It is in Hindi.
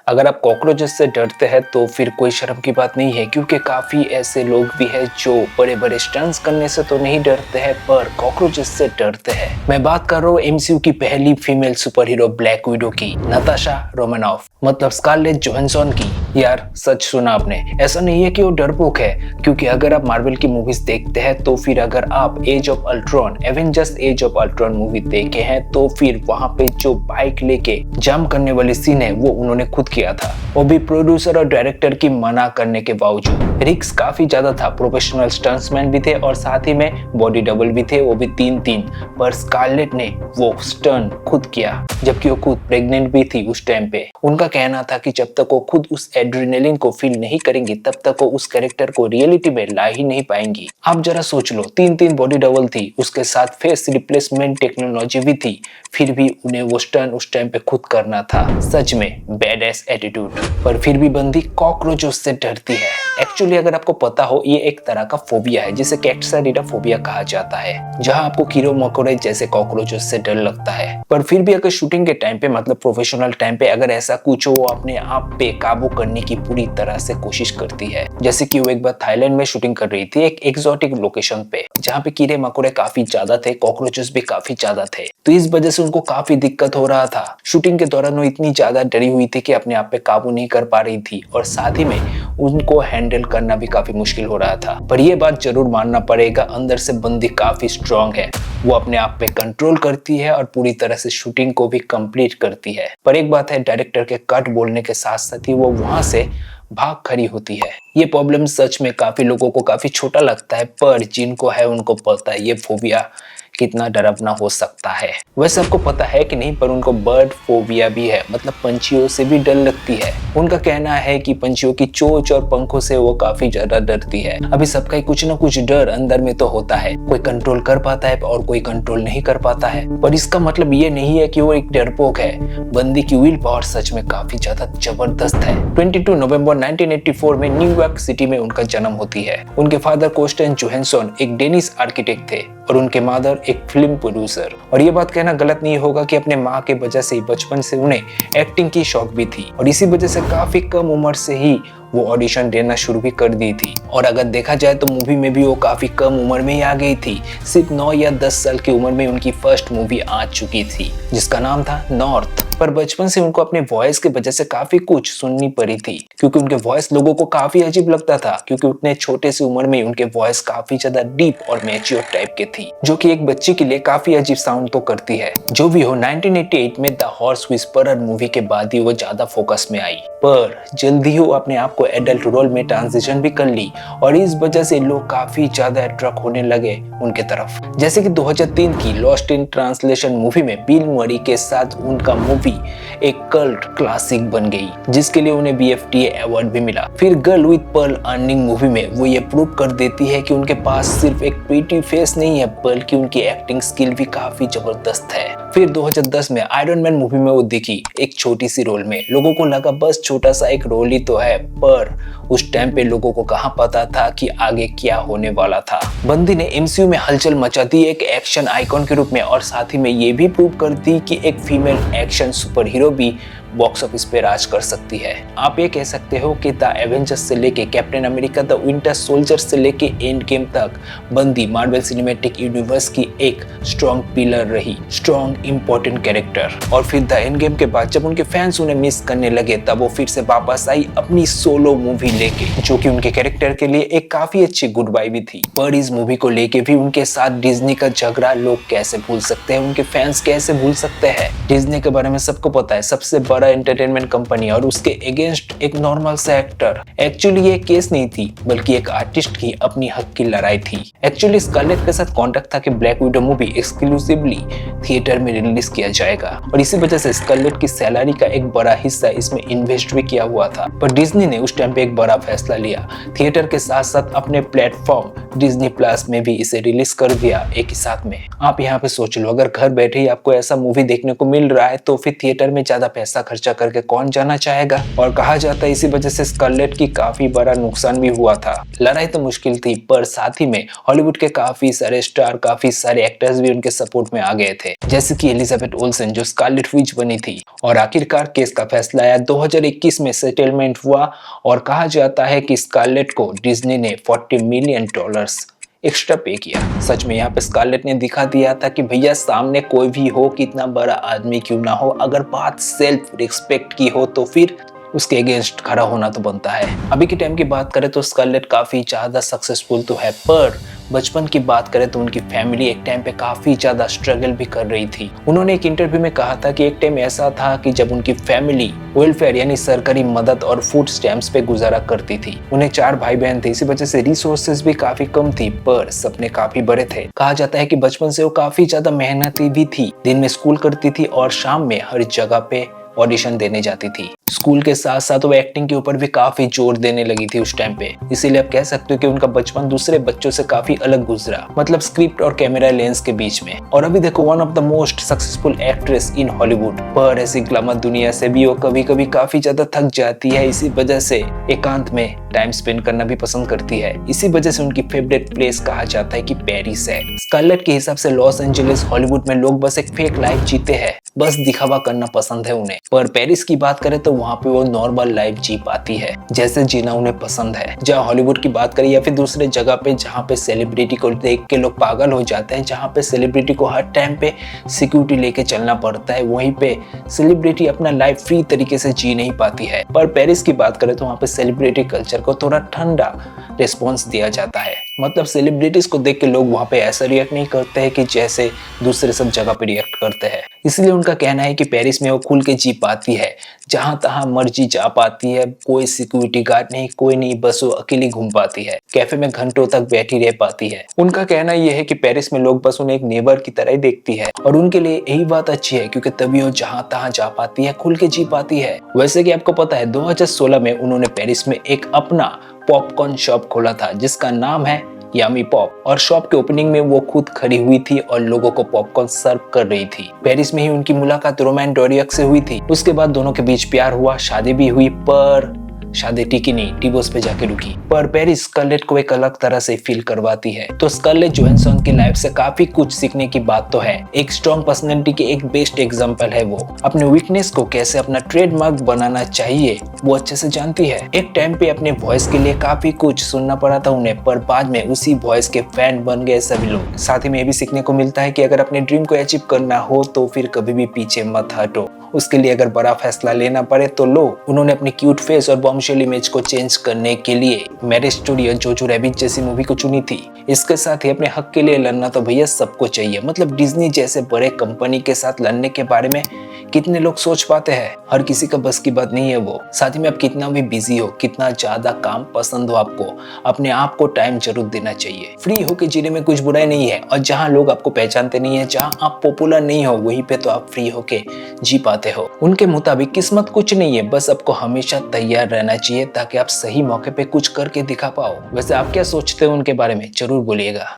अगर आप कॉकरोचेस से डरते हैं तो फिर कोई शर्म की बात नहीं है, क्योंकि काफी ऐसे लोग भी हैं जो बड़े बड़े स्टंट्स करने से तो नहीं डरते हैं पर कॉकरोचेस से डरते हैं। मैं बात कर रहा हूँ एमसीयू की पहली female super hero black window की, नताशा रोमानॉफ, मतलब स्कारलेट जोहानसन की। यार सच सुना आपने, ऐसा नहीं है कि वो डरपोक है, क्योंकि अगर आप मार्वल की मूवीज देखते हैं तो फिर अगर आप age of Ultron, Avengers age of Ultron movie देखे हैं तो फिर वहां पे जो बाइक लेके जंप करने वाली सीन है वो उन्होंने खुद किया था, वो भी प्रोड्यूसर और डायरेक्टर की मना करने के बावजूद। रिस्क काफी ज्यादा था, प्रोफेशनल स्टंट्समैन भी थे और साथ ही में बॉडी डबल भी थे, वो भी 3-3, पर स्कारलेट ने वो स्टंट खुद किया, जबकि वो खुद प्रेग्नेंट भी थी उस टाइम पे। उनका कहना था कि जब तक वो खुद उस एड्रेनलिन को फील नहीं करेंगी तब तक वो उस कैरेक्टर को रियलिटी में ला ही नहीं पाएंगी। आप जरा सोच लो, 3-3 बॉडी डबल थी, उसके साथ फेस रिप्लेसमेंट टेक्नोलॉजी भी थी, फिर भी उन्हें वो स्टंट उस टाइम पे खुद करना था। सच में बैडएस एटीट्यूड। पर फिर भी बंदी कॉकरोचों से डरती है। एक्चुअली अगर आपको पता हो, ये एक तरह का फोबिया है जिसे कैक्साइडिडाफोबिया कहा जाता है, जहां आपको कीड़े मकोड़े जैसे कॉकरोचों से डर लगता है। पर फिर भी अगर शूटिंग के टाइम पे, मतलब प्रोफेशनल टाइम पे अगर ऐसा कुछ हो, वो अपने आप पे काबू करने की पूरी तरह से कोशिश करती है। जैसे कि वो एक बार थाईलैंड में शूटिंग कर रही थी एक एक्सोटिक लोकेशन पे, जहाँ पे कीड़े मकोड़े काफी ज्यादा थे, कॉकरोचेस भी काफी ज्यादा थे, तो इस वजह से उनको काफी दिक्कत हो रहा था। शूटिंग के दौरान वो इतनी ज्यादा डरी हुई थी कि अपने आप पे काबू नहीं कर पा रही थी और साथ ही में उनको हैंडल करना भी काफी मुश्किल हो रहा था। पर ये बात जरूर मानना पड़ेगा, अंदर से बंदी काफी स्ट्रांग है, वो अपने आप पे कंट्रोल करती है और पूरी तरह से शूटिंग को भी कंप्लीट करती है। पर एक बात है, डायरेक्टर के कट बोलने के साथ साथ ही वो वहां से भाग खड़ी होती है। ये प्रॉब्लम सच में काफी लोगों को काफी छोटा लगता है, पर जिनको है उनको पता है ये फोबिया कितना डरावना हो सकता है। वैसे आपको पता है कि नहीं, पर उनको बर्ड फोबिया भी है, मतलब पंछियों से भी डर लगती है। उनका कहना है कि पंछियों की चोंच और पंखों से वो काफी ज्यादा डरती है। अभी सबका ही कुछ ना कुछ डर अंदर में तो होता है, कोई कंट्रोल कर पाता है और कोई कंट्रोल नहीं कर पाता है, पर इसका मतलब ये नहीं है कि वो एक डरपोक है। बंदी की विल पावर सच में काफी ज्यादा जबरदस्त है। 22 नवंबर 1984 में न्यूयॉर्क सिटी में उनका जन्म होती है। उनके फादर कोस्टन जोहानसन एक डेनिश आर्किटेक्ट थे और उनके मदर एक फिल्म प्रोड्यूसर। और ये बात कहना गलत नहीं होगा कि अपने माँ के वजह से बचपन से उन्हें एक्टिंग की शौक भी थी और इसी वजह से काफी कम उम्र से ही वो ऑडिशन देना शुरू भी कर दी थी। और अगर देखा जाए तो मूवी में भी वो काफी कम उम्र में ही आ गई थी, सिर्फ 9 या 10 साल की उम्र में उनकी फर्स्ट मूवी आ चुकी थी जिसका नाम था नॉर्थ। पर बचपन से उनको अपने वॉइस की वजह से काफी कुछ सुननी पड़ी थी, क्योंकि उनके वॉइस लोगों को काफी अजीब लगता था, क्योंकि उतने छोटे से उम्र में उनके वॉइस काफी ज्यादा डीप और मैच्योर टाइप के थी, जो कि एक बच्चे के लिए काफी अजीब साउंड तो करती है। जो भी हो, 1988 में द हॉर्स विस्परर मूवी के बाद ही वो ज्यादा फोकस में आई, पर जल्दी ही वो अपने आप को एडल्ट रोल में ट्रांजिशन भी कर ली और इस वजह से लोग काफी ज्यादा अट्रैक्ट होने लगे उनके तरफ। जैसे कि 2003 की लॉस्ट इन ट्रांसलेशन मूवी में बिल मरी के साथ उनका मूवी एक कल्ट क्लासिक बन गई, जिसके लिए उन्हें BFTA अवार्ड भी मिला। फिर girl with Perl earning movie में वो ये प्रूव कर देती है कि उनके पास सिर्फ एक प्रीटी फेस नहीं है, बल्कि उनकी एक्टिंग स्किल भी काफी जबरदस्त है। फिर 2010 में आयरन मैन मूवी में वो दिखी एक छोटी सी रोल में। लोगों को लगा बस छोटा सा एक रोल ही तो है, पर उस टाइम पे लोगों को कहाँ पता था कि आगे क्या होने वाला था। बंदी ने MCU में हलचल मचा दी एक एक्शन आइकॉन के रूप में और साथ ही में ये भी प्रूव कर दी कि एक फीमेल एक्शन सुपर हीरो भी बॉक्स ऑफिस पे राज कर सकती है। आप ये कह सकते हो कि द एवेंजर्स से लेके captain America the winter soldier से लेके एंड गेम तक बंदी मार्वल सिनेमैटिक यूनिवर्स की एक स्ट्रॉन्ग पिलर रही, स्ट्रॉन्ग इंपॉर्टेंट कैरेक्टर। और फिर द एंड गेम के बाद जब उनके फैंस उन्हें मिस करने लगे, तब वो फिर से वापस आई अपनी सोलो मूवी लेके, जो कि उनके कैरेक्टर के लिए एक काफी अच्छी गुड बाय भी थी। पर इस मूवी को लेके भी उनके साथ डिज्नी का झगड़ा लोग कैसे भूल सकते हैं, उनके फैंस कैसे भूल सकते हैं। डिज्नी के बारे में सबको पता है, सबसे बड़ा एंटरटेनमेंट कंपनी, और उसके अगेंस्ट एक नॉर्मल सा एक्टर। एक्चुअली ये केस नहीं थी, बल्कि एक आर्टिस्ट की अपनी हक की लड़ाई थी। एक्चुअली स्कारलेट के साथ कॉन्ट्रैक्ट था कि black window movie exclusively theatre में रिलीज किया जाएगा और इसी वजह से स्कारलेट की सैलरी का एक बड़ा हिस्सा इसमें इन्वेस्ट भी किया हुआ था। पर डिज्नी ने उस टाइम पे एक बड़ा फैसला लिया, थिएटर के साथ साथ अपने प्लेटफॉर्म डिज्नी प्लस में भी इसे रिलीज कर दिया एक ही साथ में। आप यहाँ पे सोच लो, अगर घर बैठे ही आपको ऐसा मूवी देखने को मिल रहा है तो फिर थिएटर में ज्यादा पैसा खर्चा करके कौन जाना चाहेगा। और कहा जाता है इसी वजह से स्कारलेट की काफी बड़ा नुकसान भी हुआ था। लड़ाई तो मुश्किल थी, पर साथ ही में हॉलीवुड के काफी सारे स्टार, काफी सारे एक्टर्स भी उनके सपोर्ट में आ गए थे, जैसे कि एलिजाबेथ ओल्सन जो स्कारलेट विच बनी थी। और आखिरकार केस का फैसला आया, 2021 में सेटलमेंट हुआ और कहा जाता है कि स्कारलेट को डिज्नी ने $40 मिलियन एक्स्ट्रा पे किया। सच में यहाँ पे स्कारलेट ने दिखा दिया था कि भैया सामने कोई भी हो, कितना बड़ा आदमी क्यों ना हो, अगर बात सेल्फ रिस्पेक्ट की हो तो फिर उसके अगेंस्ट खड़ा होना तो बनता है। अभी के टाइम की बात करें तो स्कारलेट काफी ज्यादा सक्सेसफुल तो है, पर बचपन की बात करें तो उनकी फैमिली एक टाइम पे काफी ज्यादा स्ट्रगल भी कर रही थी। उन्होंने एक इंटरव्यू में कहा था कि एक टाइम ऐसा था कि जब उनकी फैमिली वेलफेयर यानी सरकारी मदद और फूड स्टैम्प्स पे गुजारा करती थी। उन्हें 4 भाई बहन थे, इसी वजह से रिसोर्सेज भी काफी कम थी, पर सपने काफी बड़े थे। कहा जाता है कि बचपन से वो काफी ज्यादा मेहनती भी थी, दिन में स्कूल करती थी और शाम में हर जगह पे ऑडिशन देने जाती थी। स्कूल के साथ साथ वो एक्टिंग के ऊपर भी काफी जोर देने लगी थी उस टाइम पे। इसीलिए आप कह सकते हो कि उनका बचपन दूसरे बच्चों से काफी अलग गुजरा, मतलब स्क्रिप्ट और कैमरा लेंस के बीच में। और अभी देखो, one of the most successful actress in Hollywood, पर ऐसी ग्लैमर दुनिया से भी वो कभी कभी काफी ज्यादा थक जाती है। इसी वजह से एकांत में टाइम स्पेंड करना भी पसंद करती है। इसी वजह से उनकी फेवरेट प्लेस कहा जाता है कि पेरिस है। स्कारलेट के हिसाब से लॉस एंजलिस हॉलीवुड में लोग बस एक फेक लाइफ जीते हैं, बस दिखावा करना पसंद है उन्हें। पर पेरिस की बात करें तो वहाँ पे वो नॉर्मल लाइफ जी पाती है, जैसे जीना उन्हें पसंद है। जहाँ हॉलीवुड की बात करें या फिर दूसरे जगह पे जहाँ पे सेलिब्रिटी को देख के लोग पागल हो जाते हैं, जहाँ पे सेलिब्रिटी को हर टाइम पे सिक्योरिटी लेके चलना पड़ता है, वहीं पे सेलिब्रिटी अपना लाइफ फ्री तरीके से जी नहीं पाती है। पर पेरिस की बात करें तो वहाँ पे सेलिब्रिटी कल्चर को थोड़ा ठंडा रिस्पॉन्स दिया जाता है, मतलब सेलिब्रिटीज को देख के लोग वहाँ पे ऐसा रिएक्ट नहीं करते हैं कि जैसे दूसरे सब जगह पे रिएक्ट करते हैं। इसलिए उनका कहना है कि पेरिस में वो खुल के जी पाती है, जहां तहां मर्जी जा पाती है, कोई सिक्योरिटी गार्ड नहीं, कोई नहीं, बस वो अकेली घूम पाती है, कैफे में घंटों तक बैठी रह पाती है। उनका कहना यह है कि पेरिस में लोग बस उन्हें एक नेबर की तरह ही देखती है और उनके लिए यही बात अच्छी है, क्योंकि तभी वो जहां तहां जा पाती है, खुल के जी पाती है। वैसे कि आपको पता है 2016 में उन्होंने पेरिस में एक अपना पॉपकॉर्न शॉप खोला था जिसका नाम है यामी पॉप, और शॉप के ओपनिंग में वो खुद खड़ी हुई थी और लोगों को पॉपकॉर्न सर्व कर रही थी। पेरिस में ही उनकी मुलाकात रोमैन डोरियक से हुई थी। उसके बाद दोनों के बीच प्यार हुआ, शादी भी हुई, पर शादी टिकी नहीं, डिवोर्स पे जाके रुकी। पर पेरिस स्कारलेट को एक अलग तरह से फील करवाती है। तो स्कारलेट जोहानसन की लाइफ से काफी कुछ सीखने की बात तो है। एक स्ट्रॉन्ग पर्सनैलिटी के एक बेस्ट एग्जांपल है वो। अपने वीकनेस को कैसे अपना ट्रेडमार्क बनाना चाहिए वो अच्छे से जानती है। एक टाइम पे अपने वॉइस के लिए काफी कुछ सुनना पड़ा था उन्हें, पर बाद में उसी वॉइस के फैन बन गए सभी लोग। साथ ही में ये भी सीखने को मिलता है कि अगर अपने ड्रीम को अचीव करना हो तो फिर कभी भी पीछे मत हटो। उसके लिए अगर बड़ा फैसला लेना पड़े तो लो। उन्होंने अपनी क्यूट फेस और बॉम्बशेल इमेज को चेंज करने के लिए मैरिज स्टोरी और जोजो रैबिट जैसी मूवी को चुनी थी। इसके साथ ही अपने हक के लिए लड़ना तो भैया सबको चाहिए, मतलब डिज्नी जैसे बड़े कंपनी के साथ लड़ने के बारे में कितने लोग सोच पाते हैं। हर किसी का बस की बात नहीं है वो। साथ ही में आप कितना भी बिजी हो, कितना ज्यादा काम पसंद हो आपको, अपने आप को टाइम जरूर देना चाहिए। फ्री होके जीने में कुछ बुराई नहीं है, और जहाँ लोग आपको पहचानते नहीं है, जहाँ आप पॉपुलर नहीं हो, वहीं पे तो आप फ्री होके जी पाते हो। उनके मुताबिक किस्मत कुछ नहीं है, बस आपको हमेशा तैयार रहना चाहिए ताकि आप सही मौके पे कुछ करके दिखा पाओ। वैसे आप क्या सोचते हो उनके बारे में, जरूर बोलिएगा।